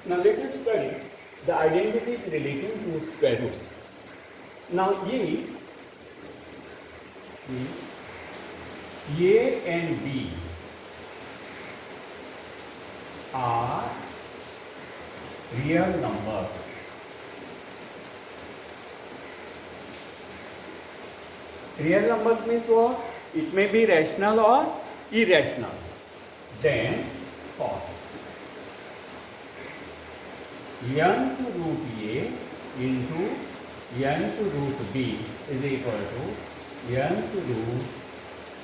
Now let us study the identities relating to square roots. Now A and B are real numbers. Real numbers means what? It may be rational or irrational. Then for n to root A into n to root B is equal to n to root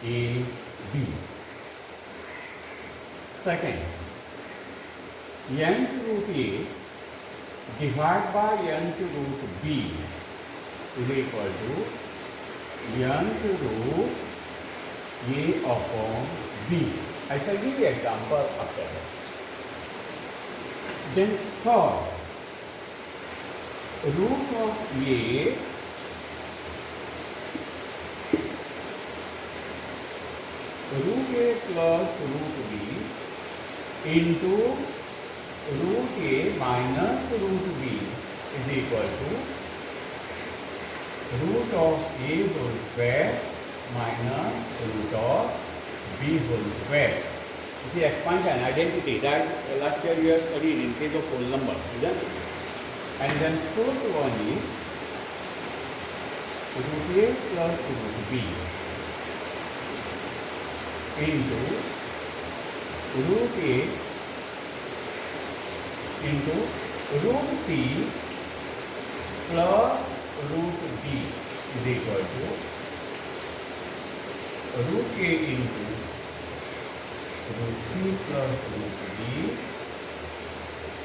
A B. Second, n to root A divided by n to root B is equal to n to root A upon B. I shall give you example after that. Then third, root of A root A plus root B into root A minus root B is equal to root of A whole square minus root of B whole square. This is expansion, identity that last year we have studied in case of whole number, isn't it? And then fourth one is root A plus root B into root A into root C plus root B is equal to root A into root C plus root B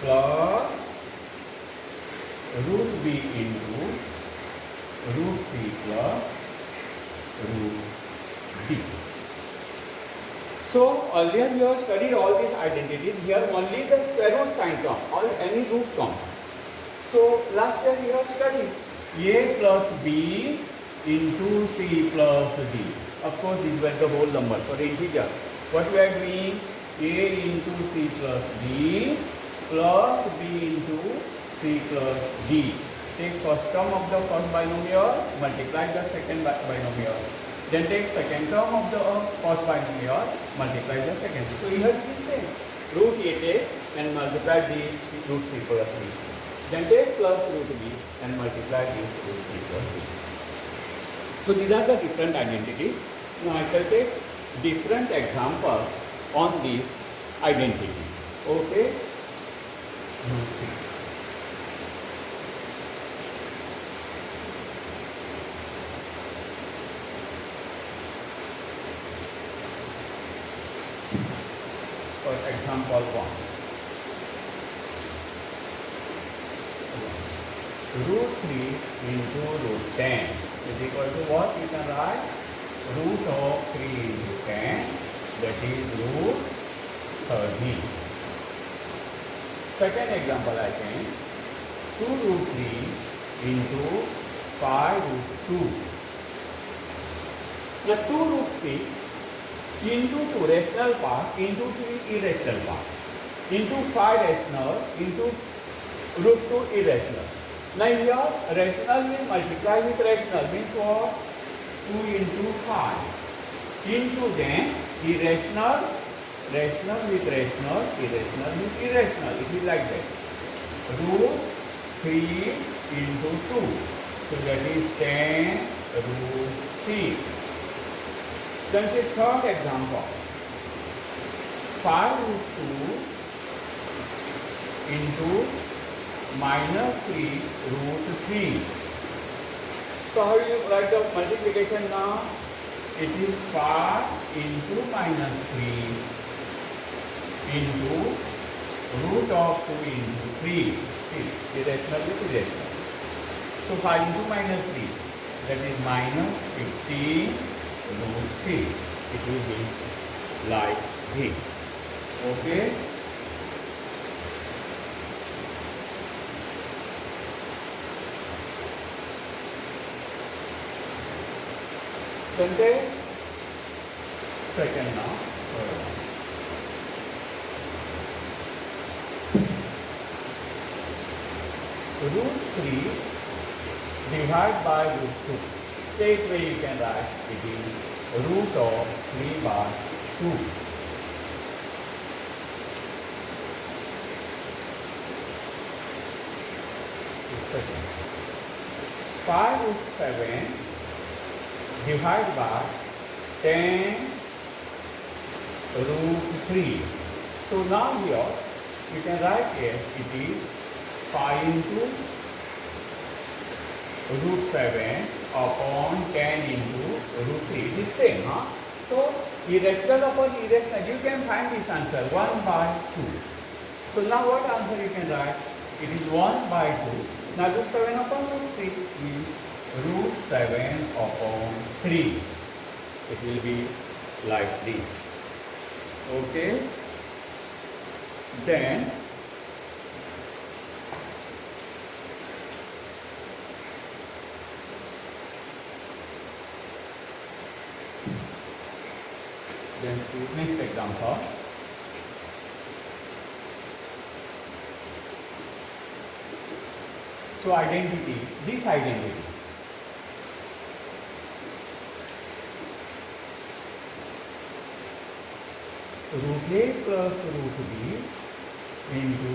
plus root B into root C plus root B. So earlier we have studied all these identities. Here only the square root sign come or any root come. So last year we have studied A plus B into C plus D. Of course these were the whole number for integer. What we are doing? A into C plus D plus B into C plus D. Take first term of the first binomial, multiply the second binomial. Then take second term of the first binomial, multiply the second. So here it is same. Root A take and multiply this root C plus B. Then take plus root B and multiply this root C plus B. So these are the different identities. Now I shall take different examples on this identity. Okay? For example 1. Root 3 into root 10 is equal to what? You can write root of 3 into 10, that is root 30. Second example I can 2 root 3 into 5 root 2. Now 2 root 3 into 2 rational part into 3 irrational part into 5 rational into root 2 irrational. Now here rational will multiply with rational means what? 2 into 5 into then irrational, rational with rational, irrational with irrational. It is like that. Root 3 into 2. So that is 10 root 6. Then say third example. 5 root 2 into minus 3 root 3. So how do you write the multiplication now? It is 5 into minus 3 into root of 2 into 3. See, irrational with irrational. So 5 into minus 3, that is minus 15 root 3. It will be like this. Okay? Then take second now. root 3 divided by root 2. Straight way you can write it is root of 3 by 2. Second. 5 root 7 divided by 10 root 3. So now here you can write here it is 5 into root 7 upon 10 into root 3. It is same, huh? So irrational upon irrational, you can find this answer 1 by 2. So now what answer you can write? It is 1 by 2. Now root 7 upon root 3 is root 7 upon 3. It will be like this. Okay. Then see next example. So identity, this identity. Root a plus root b into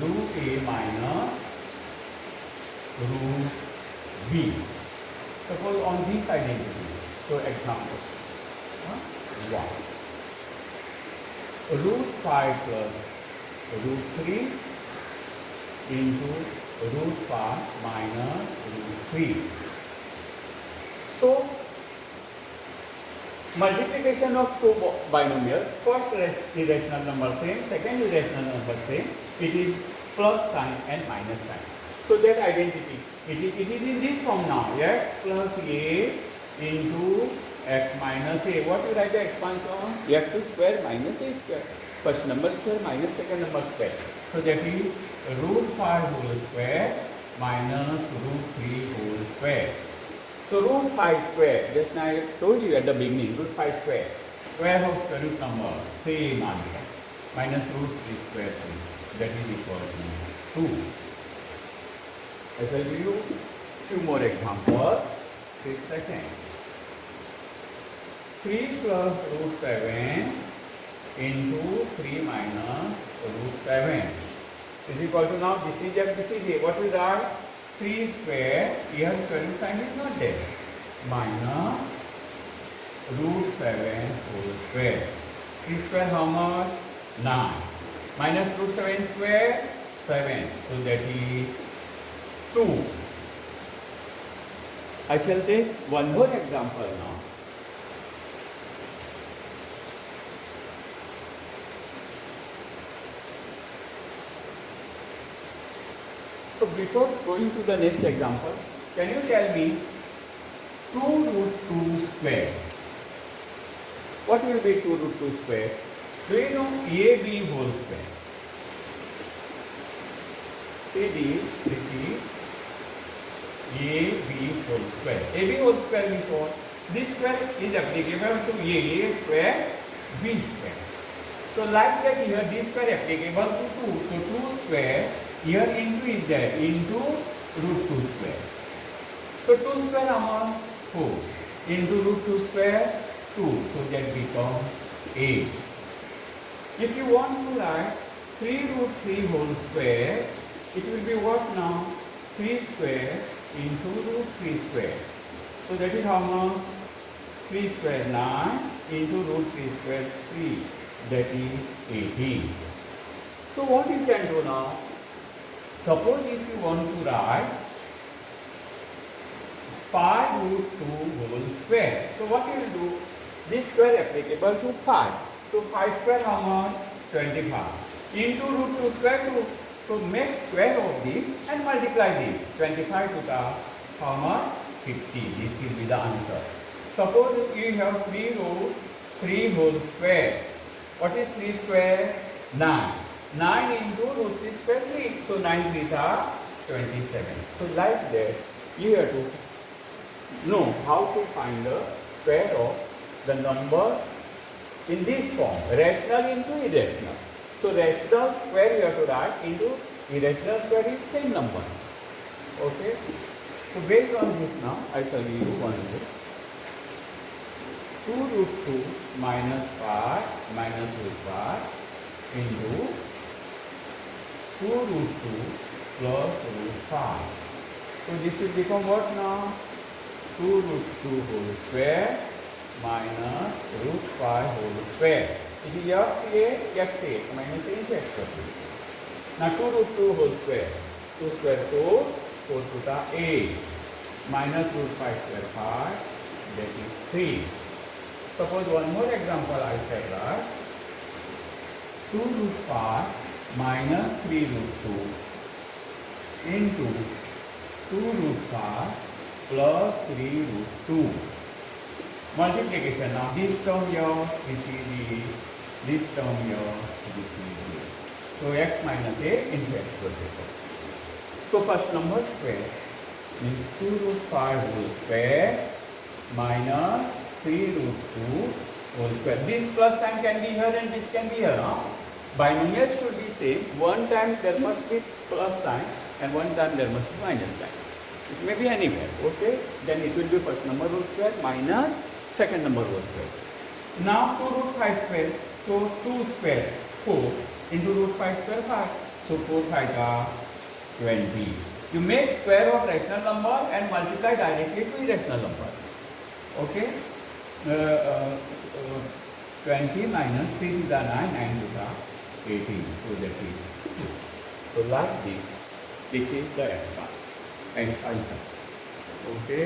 root a minus root b. Suppose on this identity. So example. 1. Root 5 plus root 3 into root 5 minus root 3. So, multiplication of two binomials, first irrational number same, second irrational number same, it is plus sign and minus sign. So that identity, it is in this form now, x plus a into x minus a. What you write the expansion? X square minus a square. First number square minus second number square. So that is root 5 whole square minus root 3 whole square. So root 5 square, just now I told you at the beginning, root 5 square. Square of square root number, same answer. Minus root 3 square 3. That is equal to 2. I will give you few more examples. 6 seconds. 3 plus root 7 into 3 minus root 7 is equal to, now this is a. What we write? 3 square, here square root sign is not there. Minus root 7 whole square. 3 square how much? 9. Minus root 7 square? 7. So that is 2. I shall take one more example now. So before going to the next example, can you tell me 2 root 2 square? What will be 2 root 2 square? Do you know AB whole square? CD, this is AB whole square. AB whole square means what? This square is applicable to A square, B square. So like that here, this square applicable to 2. So 2 square, here into is there, into root 2 square. So 2 square how much? 4. Into root 2 square, 2. So that becomes 8. If you want to write 3 root 3 whole square, it will be what now? 3 square into root 3 square. So that is how much? 3 square 9 into root 3 square 3. That is 18. So what you can do now? Suppose if you want to write 5 root 2 whole square. So what you will do? This square applicable to 5. So 5 square how much? 25. Into root 2 square 2. So make square of this and multiply this. 25 to the how much? 50. This will be the answer. Suppose you have 3 root 3 whole square. What is 3 square? 9. 9 into root 3 square 3. So 9 3 are 27. So like that, you have to know how to find the square of the number in this form. Rational into irrational. So rational square you have to write into Irrational square is same number. Okay. So based on this now, I shall give you one rule. 2 root 2 minus 5 minus root 5 into 2 root 2 plus root 5. So this will become what now? 2 root 2 whole square minus root 5 whole square. It is x minus a into x plus b. Now 2 root 2 whole square. 2 square 4, 4 2 8 minus root 5 square 5, that is 3. Suppose one more example I said that 2 root 5 minus 3 root 2 into 2 root 5 plus 3 root 2. Multiplication. Now this term here, this term here, this is the. So x minus a into x plus a. So first number square means 2 root 5 whole square minus 3 root 2 whole square. This plus sign can be here and this can be here. Huh? Binomial should be same. One time there must be plus sign and one time there must be minus sign. It may be anywhere. Okay. Then it will be first number whole square minus second number whole square. Now 2 root 5 square. So 2 square 4 into root 5 square 5. So 4 5 are 20. You make square of rational number and multiply directly to irrational number. Okay. 20 minus 3 to the 9, 9 to the 18. So that is 2. So like this. This is the x bar. Okay.